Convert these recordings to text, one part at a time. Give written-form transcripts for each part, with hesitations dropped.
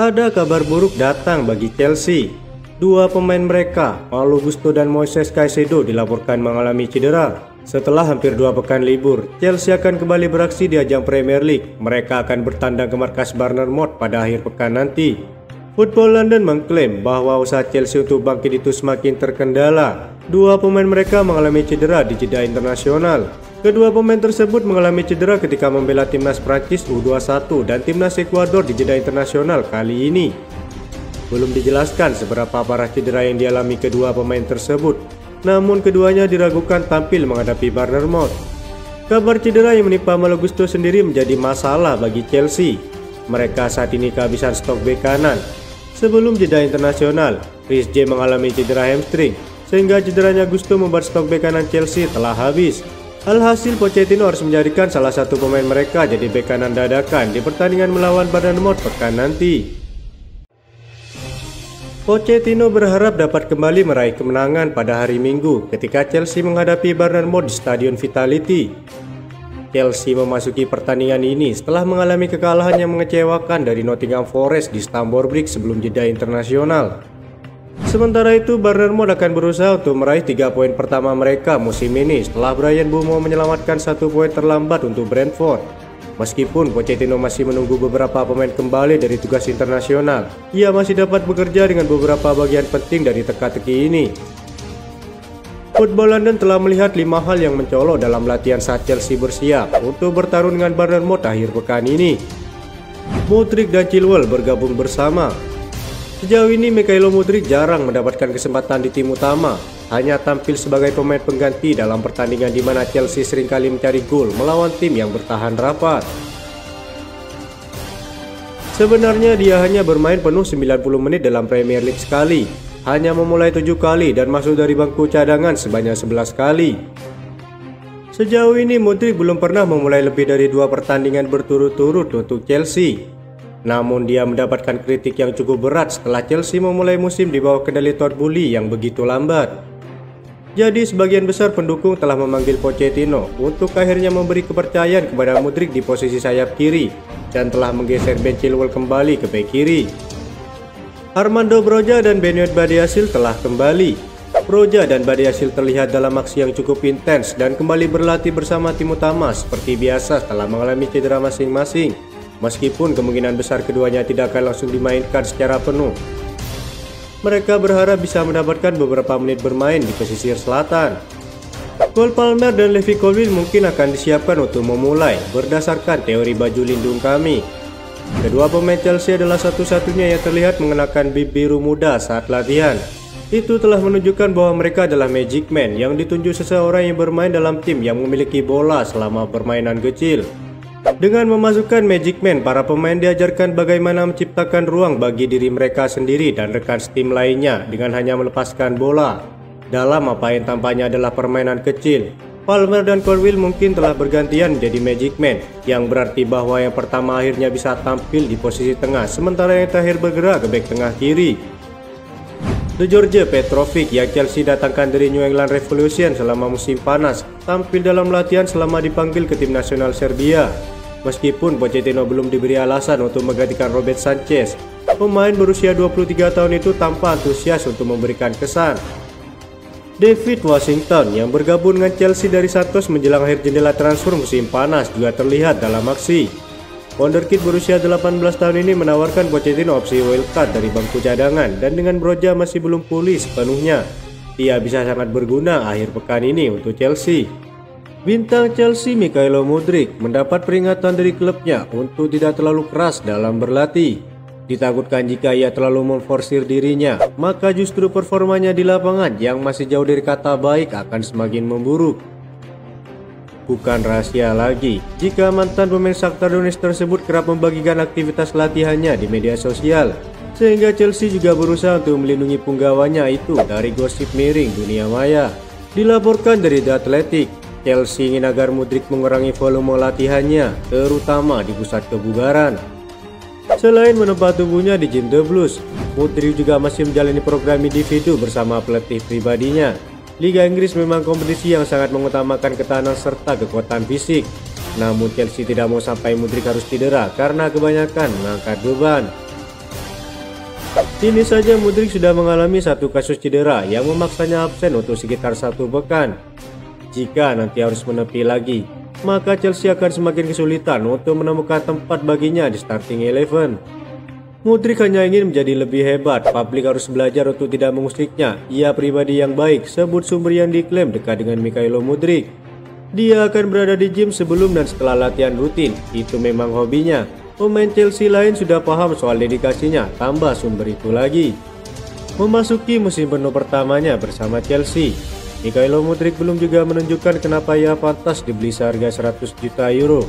Ada kabar buruk datang bagi Chelsea. Dua pemain mereka, Malo Gusto dan Moises Caicedo, dilaporkan mengalami cedera. Setelah hampir 2 pekan libur, Chelsea akan kembali beraksi di ajang Premier League. Mereka akan bertandang ke markas Bournemouth pada akhir pekan nanti. Football London mengklaim bahwa usaha Chelsea untuk bangkit itu semakin terkendala. Dua pemain mereka mengalami cedera di jeda internasional. Kedua pemain tersebut mengalami cedera ketika membela timnas Prancis U21 dan timnas Ekuador di jeda internasional kali ini. Belum dijelaskan seberapa parah cedera yang dialami kedua pemain tersebut, namun keduanya diragukan tampil menghadapi Bournemouth. Kabar cedera yang menimpa Malo Gusto sendiri menjadi masalah bagi Chelsea. Mereka saat ini kehabisan stok bek kanan. Sebelum jeda internasional, Chris J mengalami cedera hamstring, sehingga cederanya Gusto membuat stok bek kanan Chelsea telah habis. Alhasil Pochettino harus menjadikan salah satu pemain mereka jadi bek kanan dadakan di pertandingan melawan Bournemouth pekan nanti. Pochettino berharap dapat kembali meraih kemenangan pada hari Minggu ketika Chelsea menghadapi Bournemouth di Stadion Vitality. Chelsea memasuki pertandingan ini setelah mengalami kekalahan yang mengecewakan dari Nottingham Forest di Stamford Bridge sebelum jeda internasional. Sementara itu, Bournemouth akan berusaha untuk meraih 3 poin pertama mereka musim ini setelah Bryan Mbeumo menyelamatkan 1 poin terlambat untuk Brentford. Meskipun Pochettino masih menunggu beberapa pemain kembali dari tugas internasional, ia masih dapat bekerja dengan beberapa bagian penting dari teka-teki ini. Football London telah melihat 5 hal yang mencolok dalam latihan saat Chelsea bersiap untuk bertarung dengan Bournemouth akhir pekan ini. Mudryk dan Chilwell bergabung bersama. Sejauh ini Mykhailo Mudryk jarang mendapatkan kesempatan di tim utama, hanya tampil sebagai pemain pengganti dalam pertandingan di mana Chelsea seringkali mencari gol melawan tim yang bertahan rapat. Sebenarnya dia hanya bermain penuh 90 menit dalam Premier League sekali, hanya memulai 7 kali dan masuk dari bangku cadangan sebanyak 11 kali. Sejauh ini Mudryk belum pernah memulai lebih dari 2 pertandingan berturut-turut untuk Chelsea. Namun dia mendapatkan kritik yang cukup berat setelah Chelsea memulai musim di bawah kendali Todd Boehly yang begitu lambat. Jadi sebagian besar pendukung telah memanggil Pochettino untuk akhirnya memberi kepercayaan kepada Mudryk di posisi sayap kiri dan telah menggeser Ben Chilwell kembali ke bek kiri. Armando Broja dan Benoit Badiashile telah kembali. Broja dan Badiashile terlihat dalam aksi yang cukup intens dan kembali berlatih bersama tim utama seperti biasa setelah mengalami cedera masing-masing. Meskipun kemungkinan besar keduanya tidak akan langsung dimainkan secara penuh. Mereka berharap bisa mendapatkan beberapa menit bermain di pesisir selatan. Cole Palmer dan Levi Colwill mungkin akan disiapkan untuk memulai berdasarkan teori baju lindung kami. Kedua pemain Chelsea adalah satu-satunya yang terlihat mengenakan bib biru muda saat latihan. Itu telah menunjukkan bahwa mereka adalah Magic Man yang ditunjuk seseorang yang bermain dalam tim yang memiliki bola selama permainan kecil. Dengan memasukkan Magic Man, para pemain diajarkan bagaimana menciptakan ruang bagi diri mereka sendiri dan rekan setim lainnya dengan hanya melepaskan bola. Dalam apa yang tampaknya adalah permainan kecil, Palmer dan Colwill mungkin telah bergantian menjadi Magic Man, yang berarti bahwa yang pertama akhirnya bisa tampil di posisi tengah, sementara yang terakhir bergerak ke bek tengah kiri. Đorđe Petrovic yang Chelsea datangkan dari New England Revolution selama musim panas, tampil dalam latihan selama dipanggil ke tim nasional Serbia. Meskipun Pochettino belum diberi alasan untuk menggantikan Robert Sanchez, pemain berusia 23 tahun itu tampak antusias untuk memberikan kesan. David Washington yang bergabung dengan Chelsea dari Santos menjelang akhir jendela transfer musim panas juga terlihat dalam aksi. Wonderkid berusia 18 tahun ini menawarkan Pochettino opsi wildcard dari bangku cadangan, dan dengan Broja masih belum pulih sepenuhnya, dia bisa sangat berguna akhir pekan ini untuk Chelsea. Bintang Chelsea Mykhailo Mudryk mendapat peringatan dari klubnya untuk tidak terlalu keras dalam berlatih. Ditakutkan jika ia terlalu memforsir dirinya, maka justru performanya di lapangan yang masih jauh dari kata baik akan semakin memburuk. Bukan rahasia lagi jika mantan pemain Shakhtar Donetsk tersebut kerap membagikan aktivitas latihannya di media sosial, sehingga Chelsea juga berusaha untuk melindungi punggawannya itu dari gosip miring dunia maya. Dilaporkan dari The Athletic, Chelsea ingin agar Mudryk mengurangi volume latihannya, terutama di pusat kebugaran. Selain menempa tubuhnya di gym The Blues, Mudryk juga masih menjalani program individu bersama pelatih pribadinya. Liga Inggris memang kompetisi yang sangat mengutamakan ketahanan serta kekuatan fisik. Namun Chelsea tidak mau sampai Mudryk harus cedera karena kebanyakan mengangkat beban. Kini saja Mudryk sudah mengalami satu kasus cedera yang memaksanya absen untuk sekitar 1 pekan. Jika nanti harus menepi lagi, maka Chelsea akan semakin kesulitan untuk menemukan tempat baginya di starting 11. Mudryk hanya ingin menjadi lebih hebat, publik harus belajar untuk tidak mengusiknya. Ia pribadi yang baik, sebut sumber yang diklaim dekat dengan Mykhailo Mudryk. Dia akan berada di gym sebelum dan setelah latihan rutin, itu memang hobinya. Pemain Chelsea lain sudah paham soal dedikasinya, tambah sumber itu lagi. Memasuki musim penuh pertamanya bersama Chelsea, Mykhailo Mudryk belum juga menunjukkan kenapa ia pantas dibeli seharga 100 juta euro.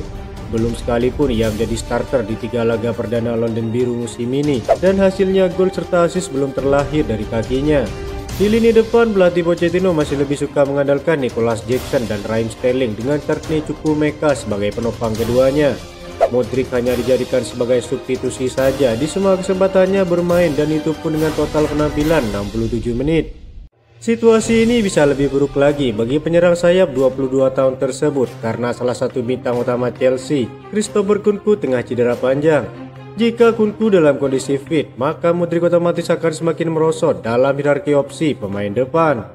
Belum sekalipun ia menjadi starter di 3 laga perdana London Biru musim ini, dan hasilnya gol serta assist belum terlahir dari kakinya. Di lini depan, pelatih Pochettino masih lebih suka mengandalkan Nicolas Jackson dan Raheem Sterling dengan Courtney Chukwuemeka sebagai penopang keduanya. Mudryk hanya dijadikan sebagai substitusi saja di semua kesempatannya bermain, dan itu pun dengan total penampilan 67 menit. Situasi ini bisa lebih buruk lagi bagi penyerang sayap 22 tahun tersebut karena salah satu bintang utama Chelsea, Christopher Nkunku, tengah cedera panjang. Jika Nkunku dalam kondisi fit, maka Mudryk otomatis akan semakin merosot dalam hierarki opsi pemain depan.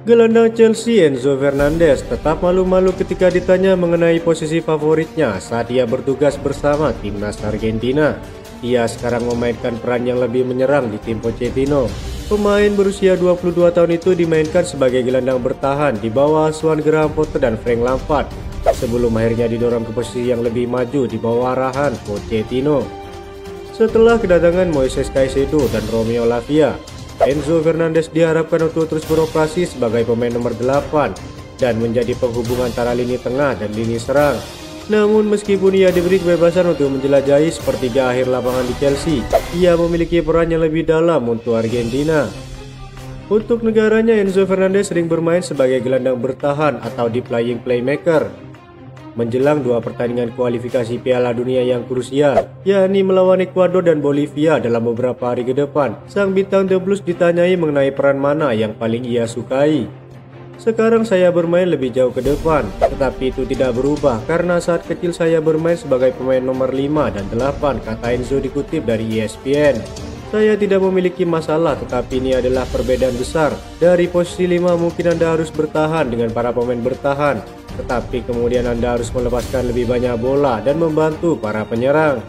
Gelandang Chelsea Enzo Fernandez tetap malu-malu ketika ditanya mengenai posisi favoritnya saat ia bertugas bersama timnas Argentina. Ia sekarang memainkan peran yang lebih menyerang di tim Pochettino. Pemain berusia 22 tahun itu dimainkan sebagai gelandang bertahan di bawah asuhan Graham Potter dan Frank Lampard, sebelum akhirnya didorong ke posisi yang lebih maju di bawah arahan Pochettino. Setelah kedatangan Moises Caicedo dan Romeo Lavia, Enzo Fernandez diharapkan untuk terus beroperasi sebagai pemain nomor 8 dan menjadi penghubung antara lini tengah dan lini serang. Namun meskipun ia diberi kebebasan untuk menjelajahi sepertiga akhir lapangan di Chelsea, ia memiliki peran yang lebih dalam untuk Argentina. Untuk negaranya, Enzo Fernandez sering bermain sebagai gelandang bertahan atau deep lying playmaker. Menjelang 2 pertandingan kualifikasi Piala Dunia yang krusial, yakni melawan Ekuador dan Bolivia dalam beberapa hari ke depan, sang bintang The Blues ditanyai mengenai peran mana yang paling ia sukai. Sekarang saya bermain lebih jauh ke depan, tetapi itu tidak berubah karena saat kecil saya bermain sebagai pemain nomor 5 dan 8, kata Enzo dikutip dari ESPN. Saya tidak memiliki masalah, tetapi ini adalah perbedaan besar. Dari posisi 5 mungkin Anda harus bertahan dengan para pemain bertahan, tetapi kemudian Anda harus melepaskan lebih banyak bola dan membantu para penyerang.